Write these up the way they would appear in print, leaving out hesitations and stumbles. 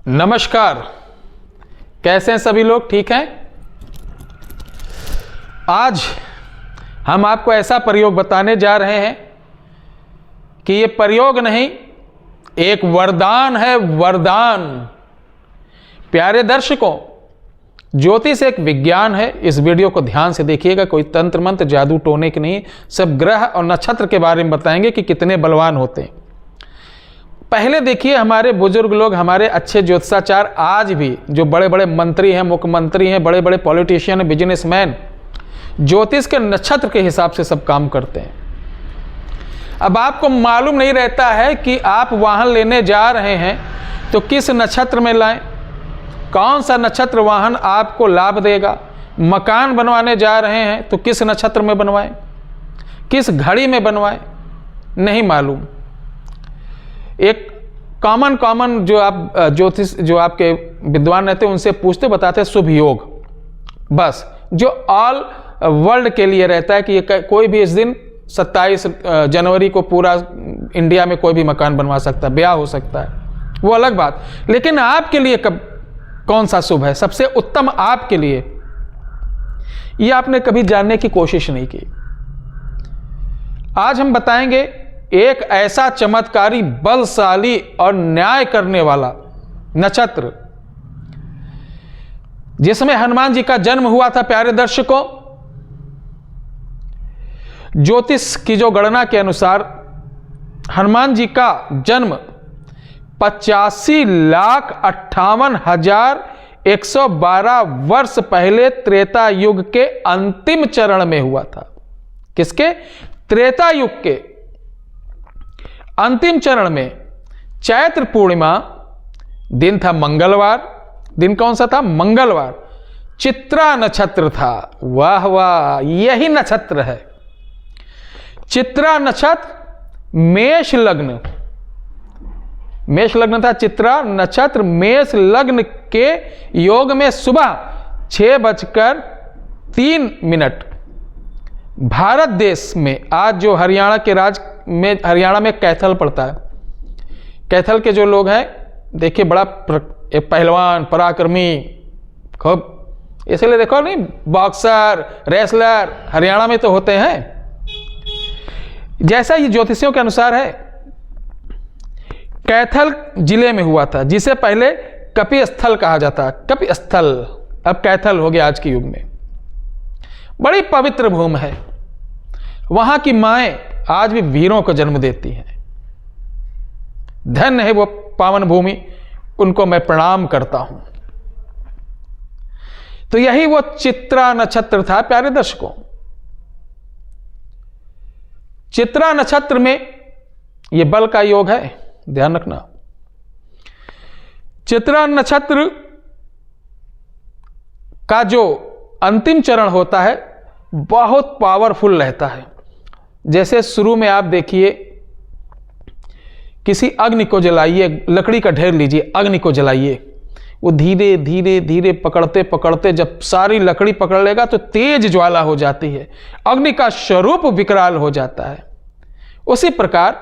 नमस्कार, कैसे हैं सभी लोग? ठीक हैं? आज हम आपको ऐसा प्रयोग बताने जा रहे हैं कि ये प्रयोग नहीं, एक वरदान है। वरदान। प्यारे दर्शकों, ज्योतिष एक विज्ञान है। इस वीडियो को ध्यान से देखिएगा। कोई तंत्र मंत्र जादू टोने की नहीं, सब ग्रह और नक्षत्र के बारे में बताएंगे कि कितने बलवान होते हैं। पहले देखिए, हमारे बुजुर्ग लोग, हमारे अच्छे ज्योतिषाचार आज भी जो बड़े बड़े मंत्री हैं, मुख्यमंत्री हैं, बड़े बड़े पॉलिटिशियन हैं, बिजनेसमैन, ज्योतिष के नक्षत्र के हिसाब से सब काम करते हैं। अब आपको मालूम नहीं रहता है कि आप वाहन लेने जा रहे हैं तो किस नक्षत्र में लाएं, कौन सा नक्षत्र वाहन आपको लाभ देगा। मकान बनवाने जा रहे हैं तो किस नक्षत्र में बनवाएं, किस घड़ी में बनवाएं, नहीं मालूम। एक कॉमन जो आप ज्योतिष, जो आपके विद्वान रहते हैं, उनसे पूछते, बताते शुभ योग, बस जो ऑल वर्ल्ड के लिए रहता है कि ये कोई भी इस दिन 27 जनवरी को पूरा इंडिया में कोई भी मकान बनवा सकता है, ब्याह हो सकता है, वो अलग बात। लेकिन आपके लिए कब कौन सा शुभ है, सबसे उत्तम आपके लिए, ये आपने कभी जानने की कोशिश नहीं की। आज हम बताएंगे एक ऐसा चमत्कारी, बलशाली और न्याय करने वाला नक्षत्र जिसमें हनुमान जी का जन्म हुआ था। प्यारे दर्शकों, ज्योतिष की जो गणना के अनुसार हनुमान जी का जन्म 85,58,112 वर्ष पहले त्रेता युग के अंतिम चरण में हुआ था। किसके? त्रेता युग के अंतिम चरण में। चैत्र पूर्णिमा दिन था मंगलवार। दिन कौन सा था? मंगलवार। चित्रा नक्षत्र था। वाह वाह, यही नक्षत्र है। चित्रा नक्षत्र, मेष लग्न। मेष लग्न था चित्रा नक्षत्र। मेष लग्न के योग में सुबह 6:03 भारत देश में, आज जो हरियाणा के हरियाणा में कैथल पड़ता है, कैथल के जो लोग हैं, देखिए बड़ा एक पहलवान, पराक्रमी, खूब, इसलिए देखो नहीं, बॉक्सर, रेसलर हरियाणा में तो होते हैं। जैसा ये ज्योतिषियों के अनुसार है, कैथल जिले में हुआ था, जिसे पहले कपि स्थल कहा जाता। कपि स्थल अब कैथल हो गया आज के युग में। बड़ी पवित्र भूमि है। वहां की माएं आज भी वीरों को जन्म देती हैं। धन्य है वो पावन भूमि, उनको मैं प्रणाम करता हूं। तो यही वो चित्रा नक्षत्र था। प्यारे दर्शकों, चित्रा नक्षत्र में ये बल का योग है, ध्यान रखना। चित्रा नक्षत्र का जो अंतिम चरण होता है बहुत पावरफुल रहता है। जैसे शुरू में आप देखिए, किसी अग्नि को जलाइए, लकड़ी का ढेर लीजिए, अग्नि को जलाइए, वो धीरे धीरे धीरे पकड़ते पकड़ते जब सारी लकड़ी पकड़ लेगा तो तेज ज्वाला हो जाती है, अग्नि का स्वरूप विकराल हो जाता है। उसी प्रकार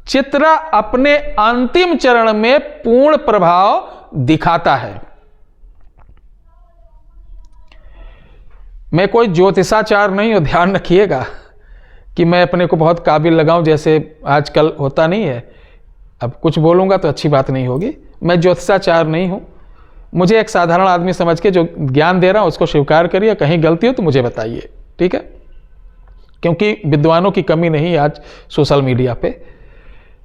चित्रा अपने अंतिम चरण में पूर्ण प्रभाव दिखाता है। मैं कोई ज्योतिषाचार नहीं हूं, ध्यान रखिएगा कि मैं अपने को बहुत काबिल लगाऊं, जैसे आजकल होता नहीं है। अब कुछ बोलूंगा तो अच्छी बात नहीं होगी। मैं ज्योतिषाचार नहीं हूं। मुझे एक साधारण आदमी समझ के जो ज्ञान दे रहा हूं उसको स्वीकार करिए। कहीं गलती हो तो मुझे बताइए, ठीक है? क्योंकि विद्वानों की कमी नहीं है आज सोशल मीडिया पे।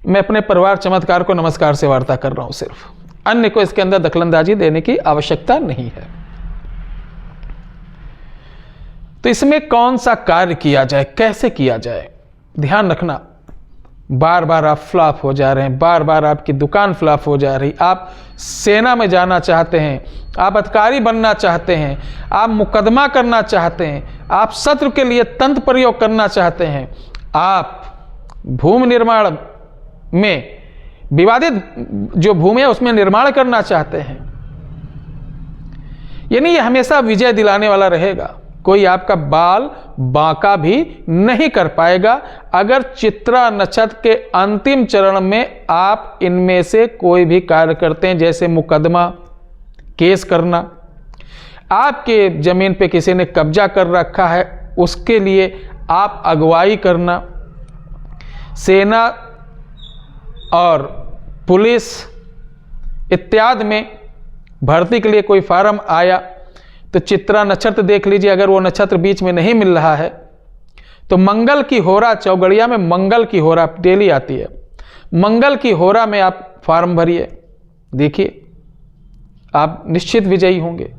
मैं अपने परिवार चमत्कार को नमस्कार से वार्ता कर रहा हूं सिर्फ। अन्य को इसके अंदर दखलंदाजी देने की आवश्यकता नहीं है। तो इसमें कौन सा कार्य किया जाए, कैसे किया जाए, ध्यान रखना। बार बार आप फ्लॉप हो जा रहे हैं, बार बार आपकी दुकान फ्लॉप हो जा रही, आप सेना में जाना चाहते हैं, आप अधिकारी बनना चाहते हैं, आप मुकदमा करना चाहते हैं, आप शत्रु के लिए तंत्र प्रयोग करना चाहते हैं, आप भूमि निर्माण में, विवादित जो भूमि है उसमें निर्माण करना चाहते हैं, यानी ये हमेशा विजय दिलाने वाला रहेगा। कोई आपका बाल बांका भी नहीं कर पाएगा अगर चित्रा नक्षत्र के अंतिम चरण में आप इनमें से कोई भी कार्य करते हैं, जैसे मुकदमा केस करना, आपके जमीन पे किसी ने कब्जा कर रखा है उसके लिए आप अगुवाई करना, सेना और पुलिस इत्यादि में भर्ती के लिए कोई फार्म आया तो चित्रा नक्षत्र देख लीजिए। अगर वो नक्षत्र बीच में नहीं मिल रहा है तो मंगल की होरा, चौगड़िया में मंगल की होरा डेली आती है, मंगल की होरा में आप फार्म भरिए, देखिए आप निश्चित विजयी होंगे।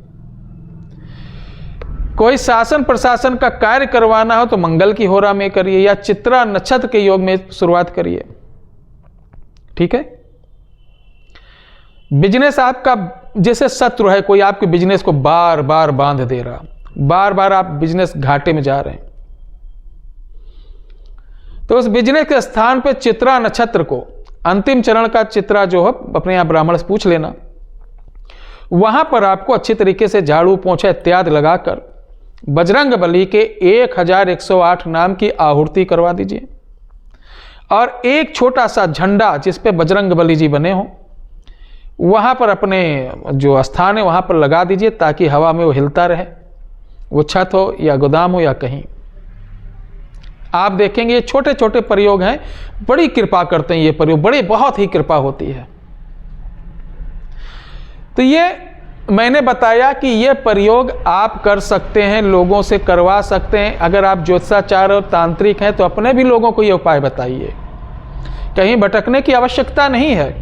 कोई शासन प्रशासन का कार्य करवाना हो तो मंगल की होरा में करिए या चित्रा नक्षत्र के योग में शुरुआत करिए, ठीक है। बिजनेस आपका जैसे शत्रु है, कोई आपके बिजनेस को बार बार बांध दे रहा, बार बार आप बिजनेस घाटे में जा रहे हैं, तो उस बिजनेस के स्थान पे चित्रा नक्षत्र को अंतिम चरण का चित्रा जो है अपने आप ब्राह्मण से पूछ लेना, वहां पर आपको अच्छी तरीके से झाड़ू पोंछा इत्यादि लगाकर बजरंग बली के 1108 नाम की आहुति करवा दीजिए और एक छोटा सा झंडा जिस पे बजरंग बली जी बने हों वहां पर अपने जो स्थान है वहां पर लगा दीजिए ताकि हवा में वो हिलता रहे, वो छत हो या गोदाम हो या कहीं। आप देखेंगे ये छोटे छोटे प्रयोग हैं, बड़ी कृपा करते हैं ये प्रयोग, बड़ी बहुत ही कृपा होती है। तो ये मैंने बताया कि ये प्रयोग आप कर सकते हैं, लोगों से करवा सकते हैं। अगर आप ज्योतिषाचार्य और तांत्रिक हैं तो अपने भी लोगों को ये उपाय बताइए, कहीं भटकने की आवश्यकता नहीं है।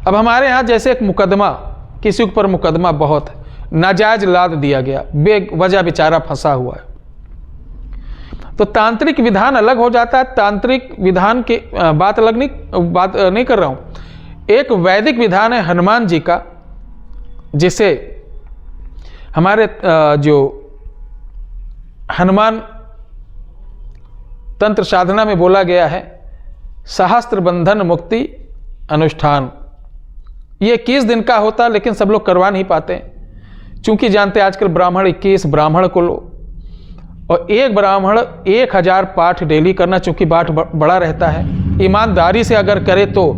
अब हमारे यहाँ जैसे एक मुकदमा, किसी के ऊपर मुकदमा बहुत है, नाजायज लाद दिया गया, बेवजह बेचारा फंसा हुआ है, तो तांत्रिक विधान अलग हो जाता है। तांत्रिक विधान की बात नहीं कर रहा हूँ। एक वैदिक विधान है हनुमान जी का, जिसे हमारे जो हनुमान तंत्र साधना में बोला गया है, सहस्त्र बंधन मुक्ति अनुष्ठान। ये 21 दिन का होता, लेकिन सब लोग करवा नहीं पाते, चूंकि जानते आजकल ब्राह्मण 21 ब्राह्मण को लो और एक ब्राह्मण 1000 पाठ डेली करना, चूंकि पाठ बड़ा रहता है। ईमानदारी से अगर करे तो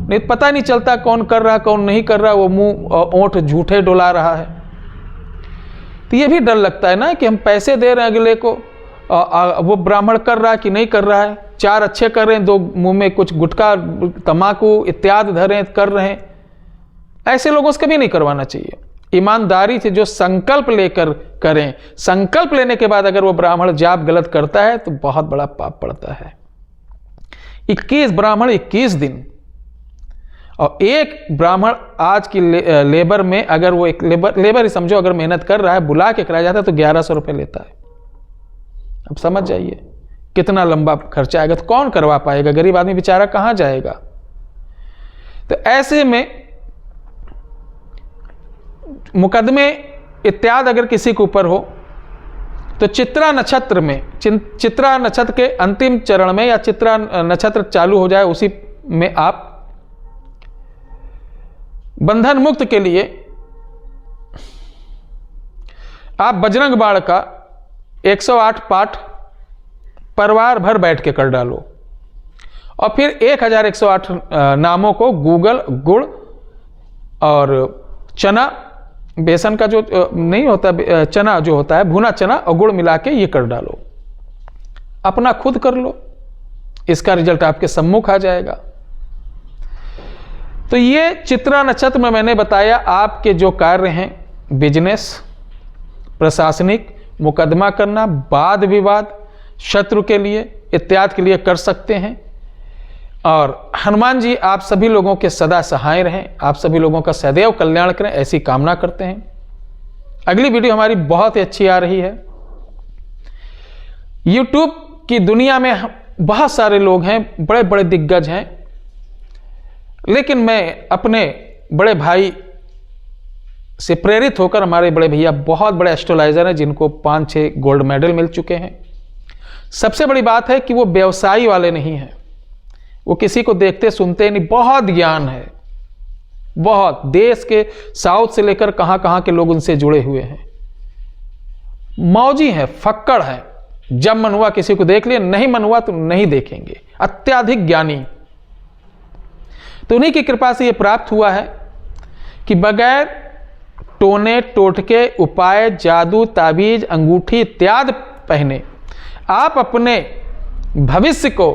नहीं, पता नहीं चलता कौन कर रहा कौन नहीं कर रहा, वो मुंह ओंठ झूठे डुला रहा है। तो ये भी डर लगता है ना कि हम पैसे दे रहे हैं अगले को, वो ब्राह्मण कर रहा है कि नहीं कर रहा है, 4 अच्छे कर रहे हैं, 2 मुंह में कुछ गुटखा तम्बाकू इत्यादि धरे कर रहे हैं। ऐसे लोगों से कभी नहीं करवाना चाहिए। ईमानदारी से जो संकल्प लेकर करें, संकल्प लेने के बाद अगर वो ब्राह्मण जाप गलत करता है तो बहुत बड़ा पाप पड़ता है। 21 ब्राह्मण 21 दिन, और एक ब्राह्मण आज की लेबर में अगर वो एक लेबर ही समझो, अगर मेहनत कर रहा है, बुला के कराया जाता है तो 1100 रुपये लेता है। अब समझ जाइए कितना लंबा खर्चा आएगा, तो कौन करवा पाएगा, गरीब आदमी बेचारा कहाँ जाएगा। तो ऐसे में मुकदमे इत्यादि अगर किसी के ऊपर हो तो चित्रा नक्षत्र में, चित्रा नक्षत्र के अंतिम चरण में या चित्रा नक्षत्र चालू हो जाए उसी में आप बंधन मुक्त के लिए आप बजरंग बाण का 108 पाठ परिवार भर बैठ के कर डालो और फिर 1108 नामों को गूगल, गुड़ और चना, बेसन का जो नहीं होता, चना जो होता है भुना चना और गुड़ मिला के ये कर डालो, अपना खुद कर लो, इसका रिजल्ट आपके सम्मुख आ जाएगा। तो ये चित्रा नक्षत्र में मैंने बताया आपके जो कार्य हैं, बिजनेस, प्रशासनिक, मुकदमा करना, वाद विवाद, शत्रु के लिए इत्यादि के लिए कर सकते हैं। और हनुमान जी आप सभी लोगों के सदा सहाय रहें, आप सभी लोगों का सदैव कल्याण करें, ऐसी कामना करते हैं। अगली वीडियो हमारी बहुत ही अच्छी आ रही है। YouTube की दुनिया में बहुत सारे लोग हैं, बड़े बड़े दिग्गज हैं, लेकिन मैं अपने बड़े भाई से प्रेरित होकर, हमारे बड़े भैया बहुत बड़े एस्ट्रोलॉजर हैं जिनको 5-6 गोल्ड मेडल मिल चुके हैं। सबसे बड़ी बात है कि वो व्यवसायी वाले नहीं हैं, वो किसी को देखते सुनते नहीं, बहुत ज्ञान है, बहुत। देश के साउथ से लेकर कहां कहां के लोग उनसे जुड़े हुए हैं। मौजी हैं, फक्कड़ हैं, जब मन हुआ किसी को देख लिए, नहीं मन हुआ तो नहीं देखेंगे, अत्याधिक ज्ञानी। तो उन्हीं की कृपा से ये प्राप्त हुआ है कि बगैर टोने टोटके, उपाय, जादू, ताबीज, अंगूठी इत्यादि पहने आप अपने भविष्य को,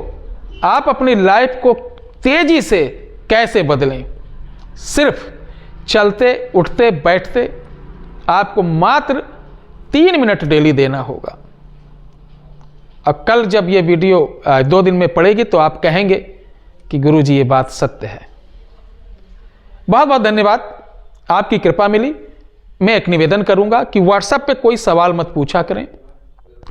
आप अपनी लाइफ को तेजी से कैसे बदलें। सिर्फ चलते उठते बैठते आपको मात्र 3 मिनट डेली देना होगा। अब कल जब ये वीडियो 2 दिन में पड़ेगी तो आप कहेंगे कि गुरुजी ये बात सत्य है। बहुत बहुत धन्यवाद, आपकी कृपा मिली। मैं एक निवेदन करूंगा कि व्हाट्सएप पे कोई सवाल मत पूछा करें।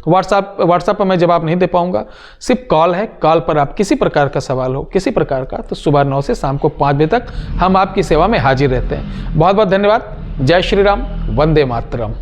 व्हाट्सएप पर मैं जवाब नहीं दे पाऊंगा, सिर्फ कॉल है। कॉल पर आप किसी प्रकार का सवाल हो, किसी प्रकार का, तो सुबह 9 से शाम को 5 बजे तक हम आपकी सेवा में हाजिर रहते हैं। बहुत बहुत धन्यवाद। जय श्री राम, वंदे मातरम।